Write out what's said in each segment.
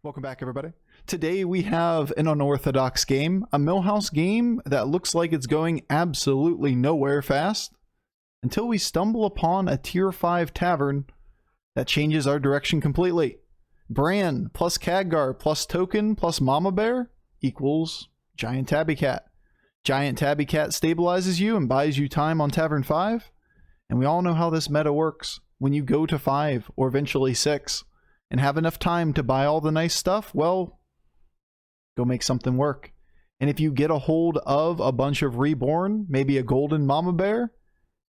Welcome back, everybody. Today we have an unorthodox game, a Millhouse game that looks like it's going absolutely nowhere fast until we stumble upon a tier 5 tavern that changes our direction completely. Bran plus Khadgar plus token plus Mama Bear equals Giant Tabby Cat. Giant Tabby Cat stabilizes you and buys you time on Tavern 5, and we all know how this meta works. When you go to 5 or eventually 6 and have enough time to buy all the nice stuff, well, go make something work. And if you get a hold of a bunch of reborn, maybe a golden Mama Bear,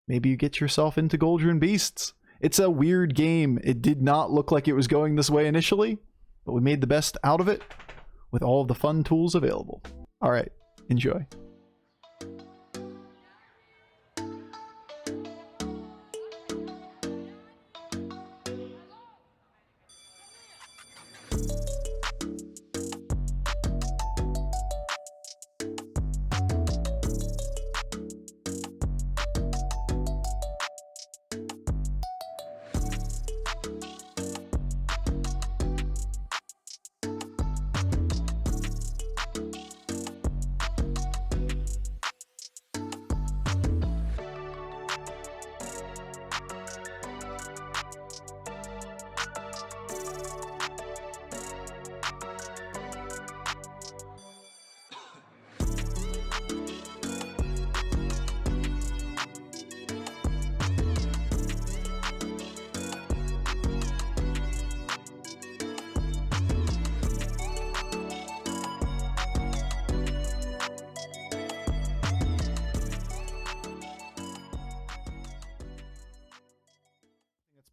maybe you get yourself into Goldrun Beasts. It's a weird game. It did not look like it was going this way initially, but we made the best out of it with all of the fun tools available. All right, enjoy.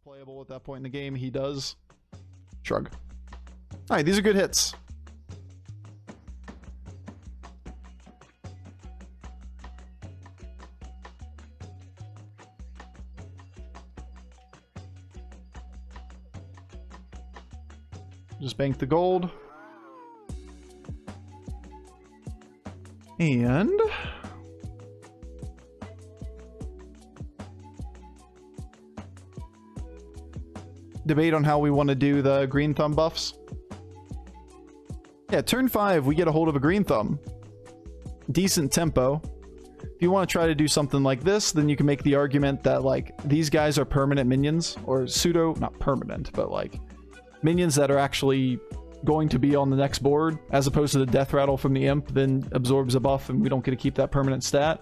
Playable at that point in the game. He does shrug. All right, these are good hits. Just bank the gold. And debate on how we want to do the green thumb buffs. Yeah, turn 5, we get a hold of a green thumb. Decent tempo. If you want to try to do something like this, then you can make the argument that, like, these guys are permanent minions, or pseudo, not permanent, but like minions that are actually going to be on the next board, as opposed to the death rattle from the imp then absorbs a buff and we don't get to keep that permanent stat.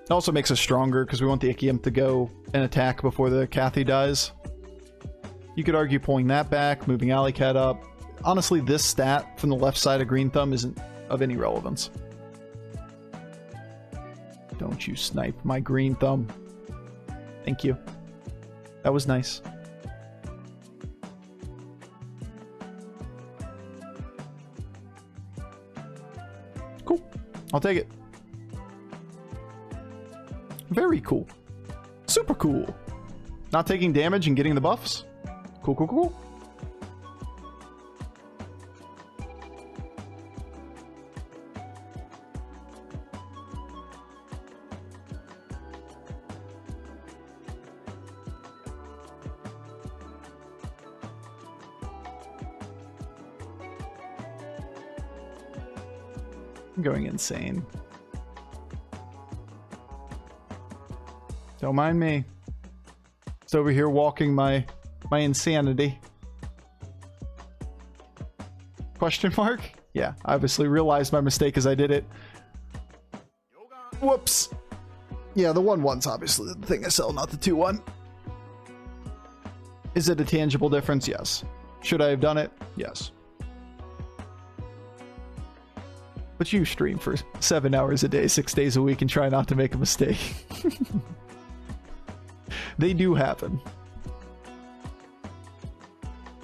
It also makes us stronger because we want the Icky Imp to go and attack before the Kathy dies. You could argue pulling that back, moving Alley Cat up. Honestly, this stat from the left side of Green Thumb isn't of any relevance. Don't you snipe my Green Thumb. Thank you. That was nice. Cool. I'll take it. Very cool. Super cool. Not taking damage and getting the buffs. Cool, cool, cool. I'm going insane. Don't mind me. It's over here walking my insanity. Question mark? Yeah, I obviously realized my mistake as I did it. Whoops. Yeah, the 1-1's obviously the thing I sell, not the 2-1. Is it a tangible difference? Yes. Should I have done it? Yes. But you stream for 7 hours a day, 6 days a week, and try not to make a mistake. They do happen.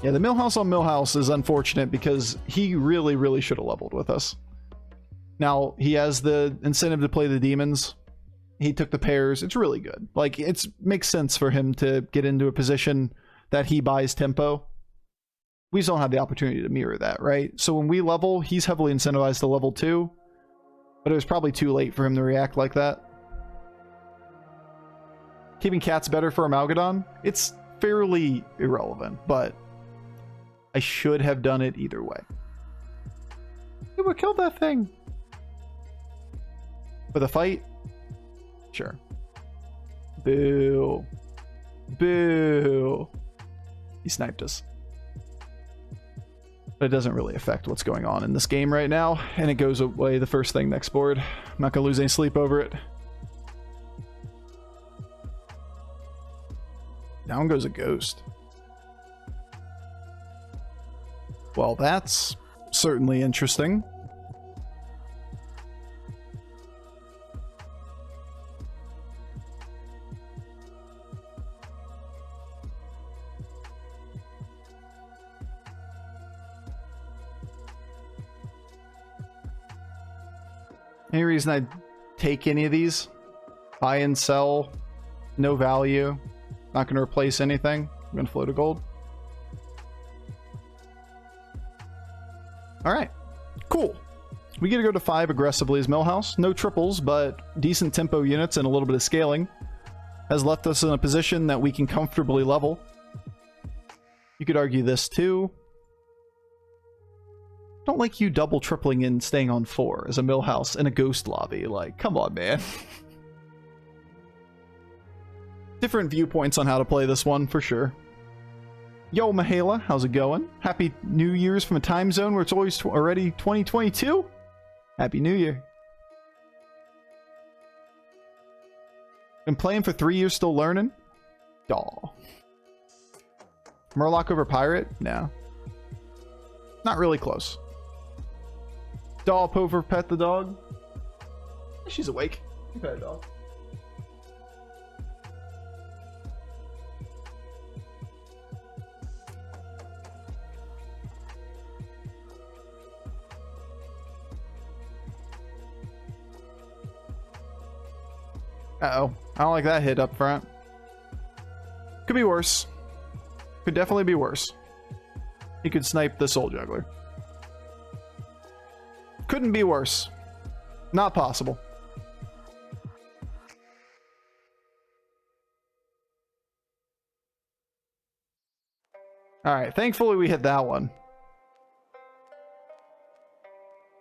Yeah, the Millhouse on Millhouse is unfortunate because he really, really should have leveled with us. Now, he has the incentive to play the demons. He took the pairs. It's really good. Like, it makes sense for him to get into a position that he buys tempo. We just don't have the opportunity to mirror that, right? So when we level, he's heavily incentivized to level 2. But it was probably too late for him to react like that. Keeping cats better for Amalgadon? It's fairly irrelevant, but I should have done it either way. Hey, we killed that thing. With a fight? Sure. Boo. Boo. He sniped us. But it doesn't really affect what's going on in this game right now, and it goes away the first thing next board. I'm not gonna lose any sleep over it. Down goes a ghost. Well, that's certainly interesting. Any reason I'd take any of these? Buy and sell, no value. Not going to replace anything. I'm going to float a gold. All right, cool. We get to go to 5 aggressively as Millhouse. No triples, but decent tempo units and a little bit of scaling has left us in a position that we can comfortably level. You could argue this too. Don't like you double tripling and staying on 4 as a Millhouse in a ghost lobby. Like, come on, man. Different viewpoints on how to play this one, for sure. Yo, Mahala, how's it going? Happy New Year's from a time zone where it's always already 2022? Happy New Year. Been playing for 3 years, still learning? Daw. Murloc over Pirate? No. Not really close. Doll Pover pet the dog. She's awake. You pet a dog. Uh-oh. I don't like that hit up front. Could be worse. Could definitely be worse. He could snipe the Soul Juggler. Couldn't be worse. Not possible. Alright, thankfully we hit that one.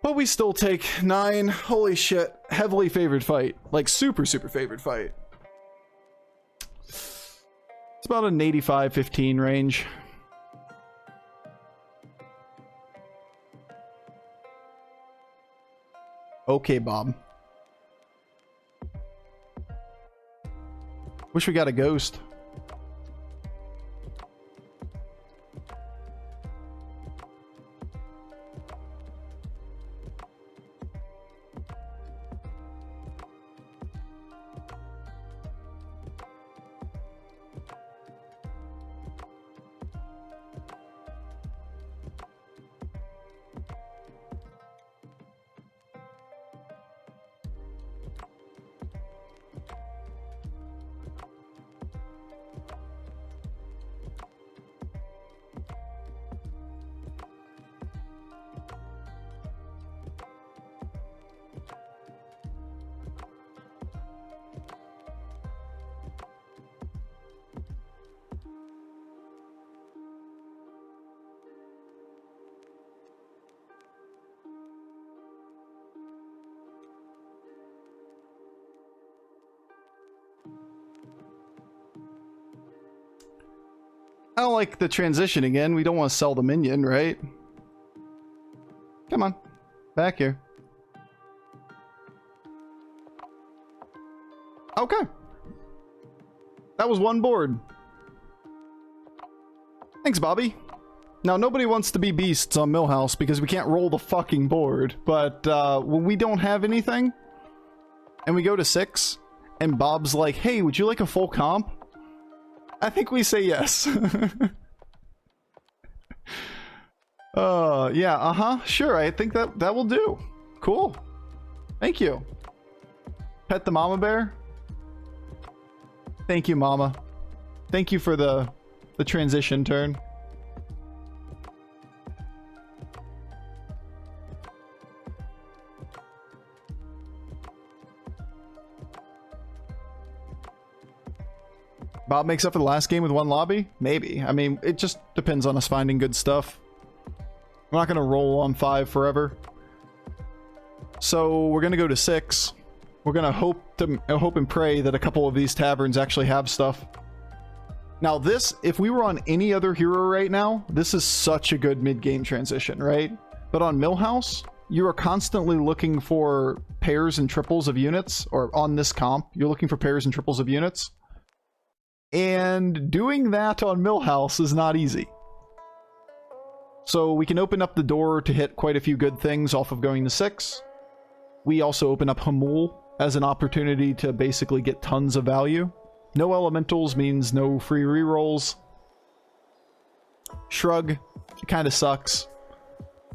But we still take 9. Holy shit. Heavily favored fight. Like, super, super favored fight. It's about an 85-15 range. Okay, Bob. Wish we got a ghost. I don't like the transition again. We don't want to sell the minion, right? Come on. Back here. Okay. That was one board. Thanks, Bobby. Now, nobody wants to be beasts on Millhouse because we can't roll the fucking board. But when we don't have anything, and we go to 6, and Bob's like, hey, would you like a full comp? I think we say yes. Yeah, sure, I think that will do. Cool. Thank you. Pet the mama bear. Thank you, mama. Thank you for the transition turn. Bob makes up for the last game with one lobby? Maybe. I mean, it just depends on us finding good stuff. We're not going to roll on 5 forever. So we're going to go to 6. We're going to hope and pray that a couple of these taverns actually have stuff. Now this, if we were on any other hero right now, this is such a good mid-game transition, right? But on Millhouse, you are constantly looking for pairs and triples of units, or on this comp, you're looking for pairs and triples of units. And doing that on Millhouse is not easy. So we can open up the door to hit quite a few good things off of going to 6. We also open up Hamul as an opportunity to basically get tons of value. No elementals means no free rerolls. Shrug, it kind of sucks.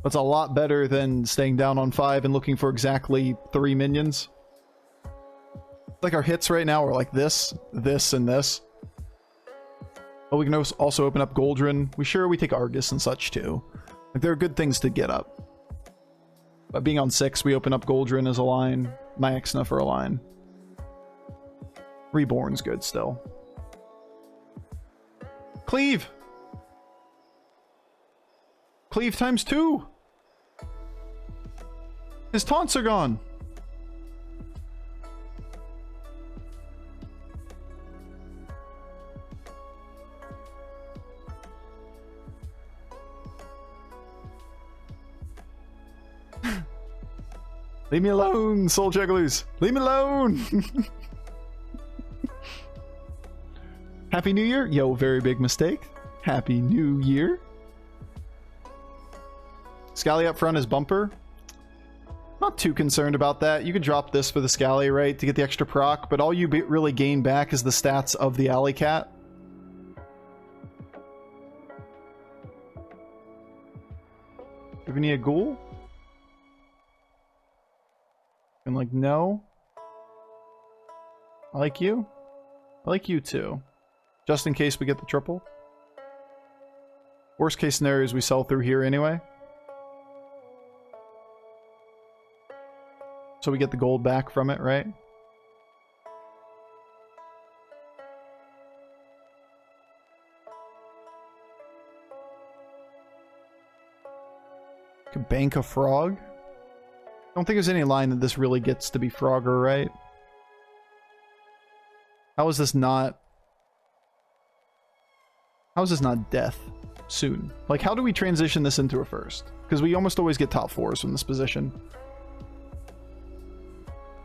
That's a lot better than staying down on 5 and looking for exactly 3 minions. Like our hits right now are like this, this, and this. But we can also open up Goldrin. We take Argus and such too. Like there are good things to get up. But being on 6, we open up Goldrin as a line, Myexna for a line. Reborn's good still. Cleave! Cleave times 2! His taunts are gone! Leave me alone, soul jugglers! Leave me alone! Happy New Year! Yo, very big mistake. Happy New Year. Scally up front is bumper. Not too concerned about that. You could drop this for the Scally, right, to get the extra proc, but all you really gain back is the stats of the Alley Cat. Do we need a ghoul? And like, no. I like you. I like you too. Just in case we get the triple. Worst case scenario is we sell through here anyway. So we get the gold back from it, right? Could bank a frog. I don't think there's any line that this really gets to be Frogger, right? How is this not death soon? Like, how do we transition this into a first? Because we almost always get top 4s from this position.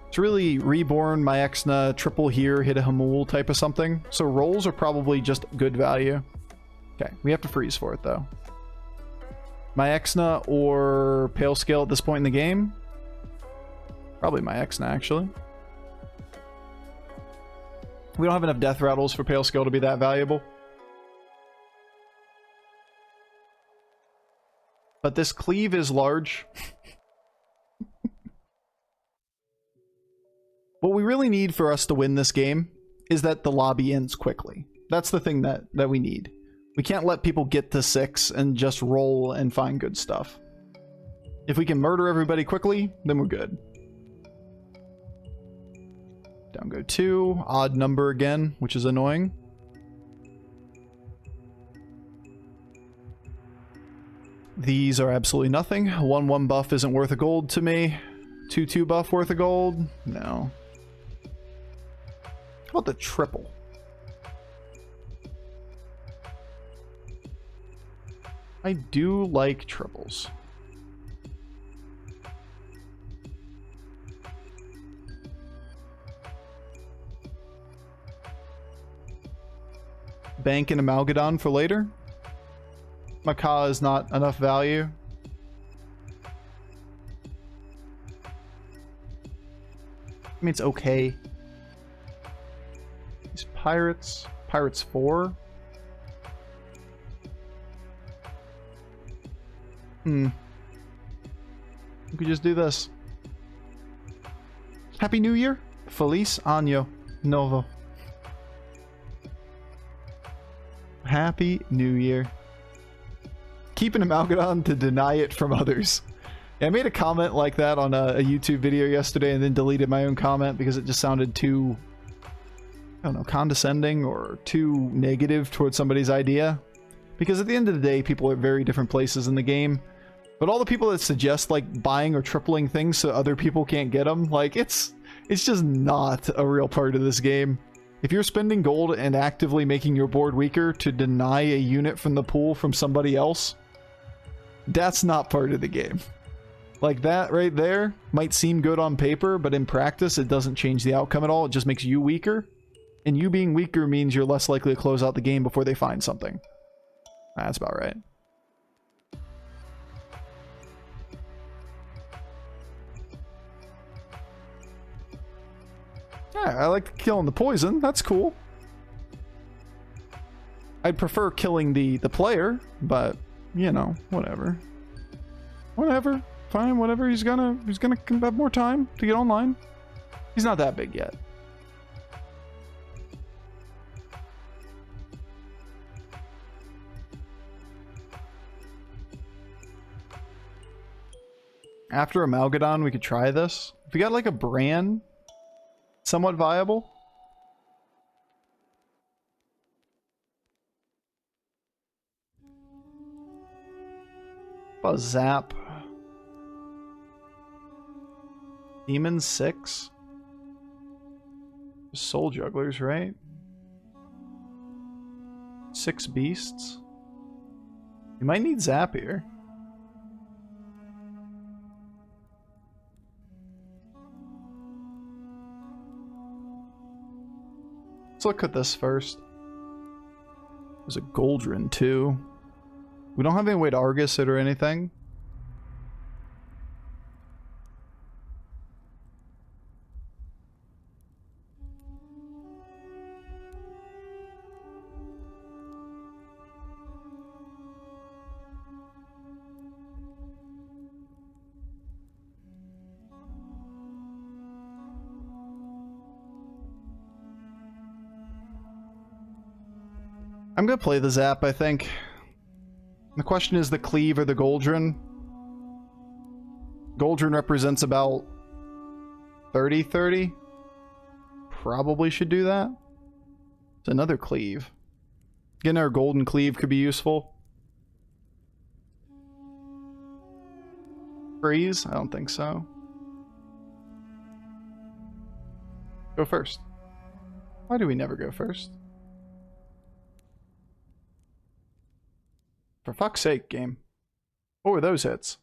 It's really Reborn, Myexna, triple here, hit a Hamul type of something. So rolls are probably just good value. Okay, we have to freeze for it though. Myexna or Pale Scale at this point in the game? Probably Myexna, actually. We don't have enough death rattles for Pale Scale to be that valuable. But this cleave is large. What we really need for us to win this game is that the lobby ends quickly. That's the thing that we need. We can't let people get to 6 and just roll and find good stuff. If we can murder everybody quickly, then we're good. Down go 2. Odd number again, which is annoying. These are absolutely nothing. 1/1 buff isn't worth a gold to me. 2/2 buff worth a gold? No. How about the triple? I do like triples. Bank and Amalgadon for later. Macaw is not enough value. I mean, it's okay. These pirates. Pirates 4. We could just do this. Happy New Year. Feliz Año Novo. Happy New Year. Keep an Amalgadon to deny it from others. Yeah, I made a comment like that on a YouTube video yesterday and then deleted my own comment because it just sounded too I don't know, condescending or too negative towards somebody's idea. Because at the end of the day, people are at very different places in the game. But all the people that suggest like buying or tripling things so other people can't get them, like it's just not a real part of this game. If you're spending gold and actively making your board weaker to deny a unit from the pool from somebody else, that's not part of the game. Like that right there might seem good on paper, but in practice it doesn't change the outcome at all. It just makes you weaker. And you being weaker means you're less likely to close out the game before they find something. That's about right. Yeah, I like killing the poison. That's cool. I'd prefer killing the player, but you know, whatever. Whatever. Fine, whatever. He's gonna have more time to get online. He's not that big yet. After Amalgadon, we could try this. If we got like a Bran, somewhat viable. About Zap. Demon 6. Soul Jugglers, right? 6 beasts. You might need Zap here. Let's look at this first. There's a Goldrin too. We don't have any way to Argus it or anything. I'm gonna play the Zap, I think. The question is the Cleave or the Goldrin. Goldrin represents about 30-30. Probably should do that. It's another Cleave. Getting our Golden Cleave could be useful. Freeze? I don't think so. Go first. Why do we never go first? For fuck's sake, game. What were those hits?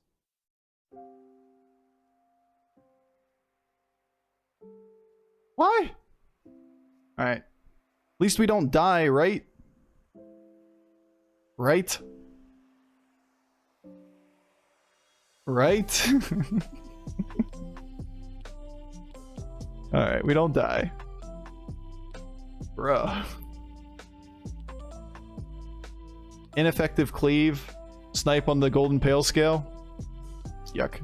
Why? Alright. At least we don't die, right? Right? Right? Alright, we don't die. Bruh. Ineffective Cleave. Snipe on the Golden Pale Scale. Yuck.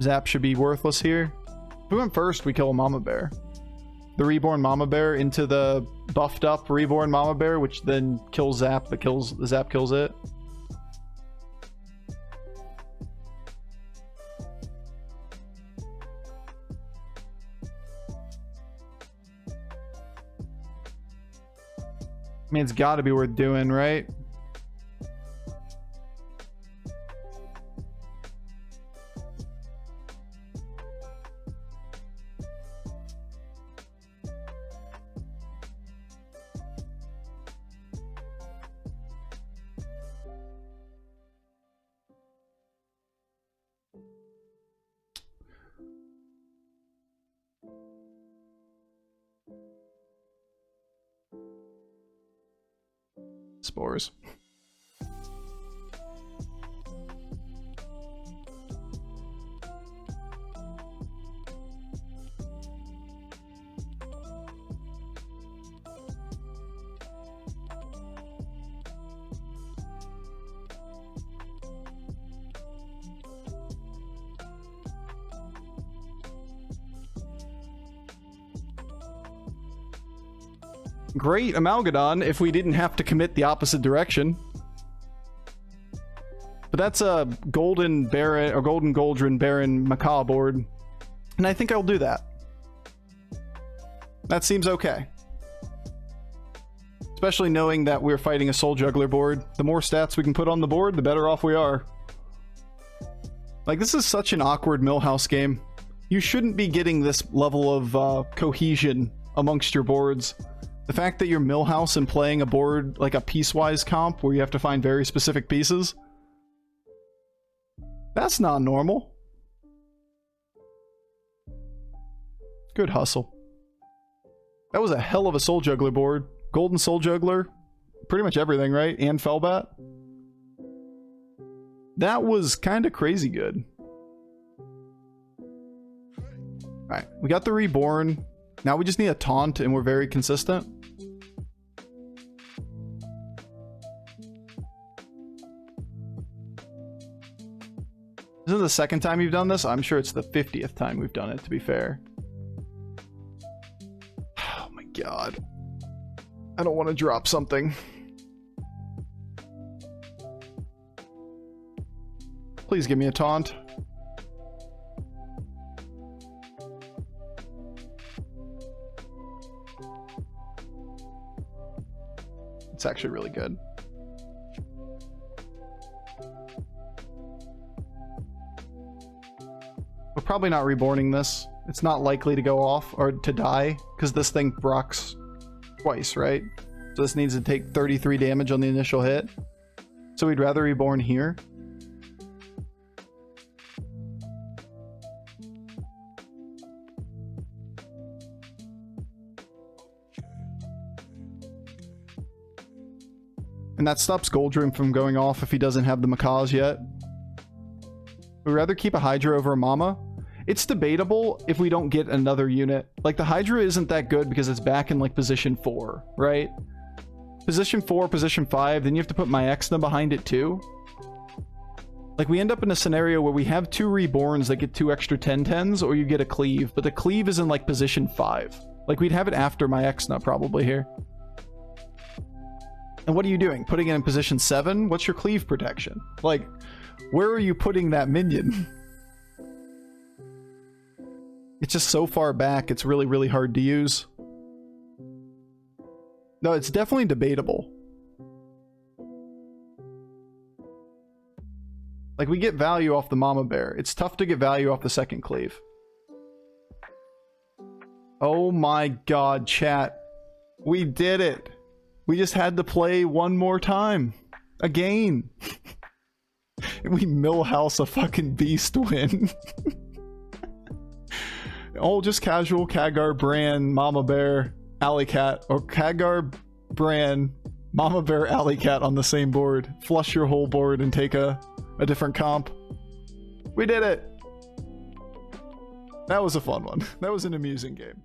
Zap should be worthless here. If we went first, we kill a Mama Bear. The Reborn Mama Bear into the buffed up Reborn Mama Bear, which then kills Zap, but the Zap kills it. I mean, it's gotta be worth doing, right? Spores. Great Amalgadon if we didn't have to commit the opposite direction. But that's a Golden Baron or Golden Goldrin Baron Macaw board. And I think I'll do that. That seems okay. Especially knowing that we're fighting a Soul Juggler board. The more stats we can put on the board, the better off we are. Like, this is such an awkward Millhouse game. You shouldn't be getting this level of cohesion amongst your boards. The fact that you're Millhouse and playing a board like a piecewise comp where you have to find very specific pieces, that's not normal. Good hustle. That was a hell of a Soul Juggler board. Golden Soul Juggler, pretty much everything, right? And Firebat. That was kind of crazy good. Alright, we got the Reborn. Now we just need a taunt and we're very consistent. This is the second time you've done this? I'm sure it's the 50th time we've done it, to be fair. Oh my god. I don't want to drop something. Please give me a taunt. It's actually really good. We're probably not reborning this. It's not likely to go off or to die because this thing procs twice, right? So this needs to take 33 damage on the initial hit. So we'd rather reborn here. And that stops Goldroom from going off if he doesn't have the macaws yet. We'd rather keep a Hydra over a Mama. It's debatable if we don't get another unit. Like, the Hydra isn't that good because it's back in, like, position 4, right? Position 4, position 5, then you have to put my Exna behind it too. Like, we end up in a scenario where we have 2 Reborns that get 2 extra 10-10s, or you get a Cleave, but the Cleave is in, like, position 5. Like, we'd have it after my Exna probably here. And what are you doing? Putting it in position 7? What's your Cleave protection? Like, where are you putting that minion? It's just so far back, it's really, really hard to use. No, it's definitely debatable. Like, we get value off the Mama Bear. It's tough to get value off the second Cleave. Oh my god, chat. We did it. We just had to play one more time. Again. We Millhouse a fucking beast win. Oh, just casual Khadgar, Bran, Mama Bear, Alley Cat, or Khadgar, Bran, Mama Bear, Alley Cat on the same board. Flush your whole board and take a different comp. We did it! That was a fun one. That was an amusing game.